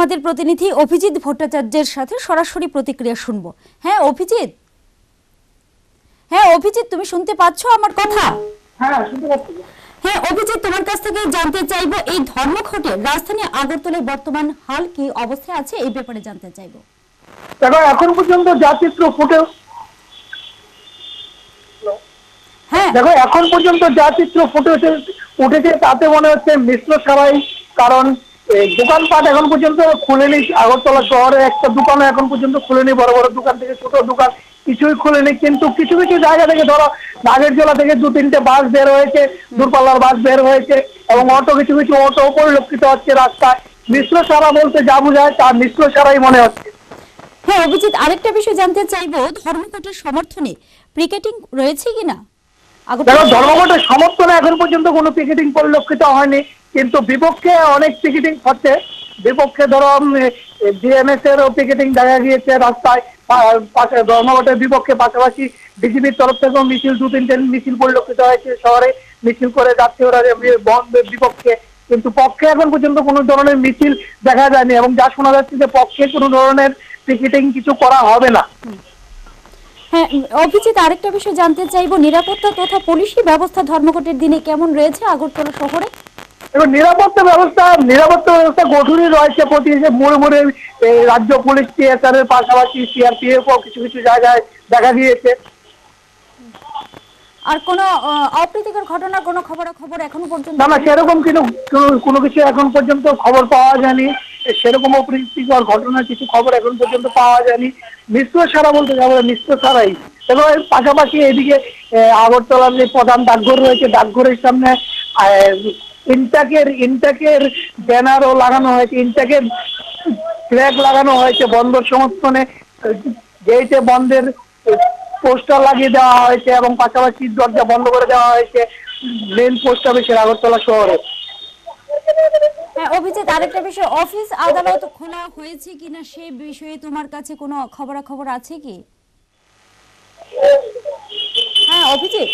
আমাদের প্রতিনিধি অভিজিৎ ভট্টাচার্যের সাথে সরাসরি প্রতিক্রিয়া শুনবো। হ্যাঁ অভিজিৎ, তুমি শুনতে পাচ্ছো আমার কথা? হ্যাঁ, শুনতে পাচ্ছি। হ্যাঁ অভিজিৎ, তোমার কাছ থেকে জানতে চাইবো এই ধর্মঘটে রাজধানী আগরতলায় বর্তমান হাল কি অবস্থায় আছে এই ব্যাপারে জানতে চাইবো। দেখো, এখন পর্যন্ত যা চিত্র ফুটে উঠেছে তাতে মনে হচ্ছে মিশ্র সারাই। কারণ দোকানপাট এখন পর্যন্ত খুলেনি। আগরতলা শহরে একটা দোকানও এখন পর্যন্ত খুলেনি। বড় বড় দোকান থেকে ছোট দোকান কিছুই খুলেনি। কিন্তু কিছু কিছু জায়গা থেকে, ধরো নাগেরজোলা থেকে 2-3টে বাস বের হয়েছে, দূরপাল্লার বাস বের হয়েছে, এবং কিছু কিছু অটো পরিলক্ষিত হচ্ছে রাস্তায়। মিশ্র সারা বলতে যা বোঝায় তা মিশ্র সারাই মনে হচ্ছে। হ্যাঁ অভিজিৎ, আরেকটা বিষয় জানতে চাইবো, ধর্মঘটের সমর্থনে পিকেটিং রয়েছে কিনা? দেখো, ধর্মঘটের সমর্থনে এখন পর্যন্ত কোনো পিকেটিং পরিলক্ষিত হয়নি, কিন্তু বিপক্ষে অনেক পিকেটিং হচ্ছে। বিপক্ষে ধরো ডিএমএস এরও পিকেটিং দেখা গিয়েছে রাস্তায় ধর্মঘটের বিপক্ষে। পাশাপাশি বিজেপির তরফ থেকেও মিছিল, 2-3টে মিছিল পরিলক্ষিত হয়েছে শহরে। মিছিল করে যাচ্ছে ওরা বন্ধের বিপক্ষে। কিন্তু পক্ষে এখন পর্যন্ত কোনো ধরনের মিছিল দেখা যায়নি, এবং যা শোনা যাচ্ছে যে পক্ষে কোনো ধরনের পিকেটিং কিছু করা হবে না। হ্যাঁ অভিজিৎ, আরেকটা বিষয় জানতে চাইবো, নিরাপত্তা তথা পুলিশি ব্যবস্থা ধর্মঘটের দিনে কেমন রয়েছে আগরতলা শহরে? এবং নিরাপত্তা ব্যবস্থা কঠোরই রয়েছে। প্রতি মোড়ে মোড়ে রাজ্য পুলিশ, টিএসআর এর পাশাপাশি সিআরপিএফ ও কিছু কিছু জায়গায় দেখা গিয়েছে। আর কোনো অপ্রীতিকর ঘটনা, কোনো খবরাখবর এখনো পর্যন্ত? না, সেরকম কোনো কিছু এখন পর্যন্ত খবর পাওয়া যায়নি। সেরকম অপ্রীতিকর ঘটনার কিছু খবর এখন পর্যন্ত পাওয়া যায়নি। মিশ্র সারা বলতে যাবো, মিশ্র সারাই। এবং এর পাশাপাশি এদিকে আগরতলার যে প্রধান ডাকঘর রয়েছে, ডাকঘরের সামনে ইনটাকের ব্যানারও লাগানো হয়েছে, ইনটাকের ফ্ল্যাগ লাগানো হয়েছে। বন্দর সমর্থনে গেটে বন্ধের পোস্টার লাগিয়ে দেওয়া হয়েছে, এবং পাশাপাশি দরজা বন্ধ করে দেওয়া হয়েছে মেন পোস্ট অফিসের আগরতলা শহরে। হ্যাঁ অভিজিৎ, আরেকটা বিষয়, অফিস আদালত খোলা হয়েছে কিনা সে বিষয়ে তোমার কাছে কোনো খবরাখবর আছে কি? হ্যাঁ অভিজিৎ।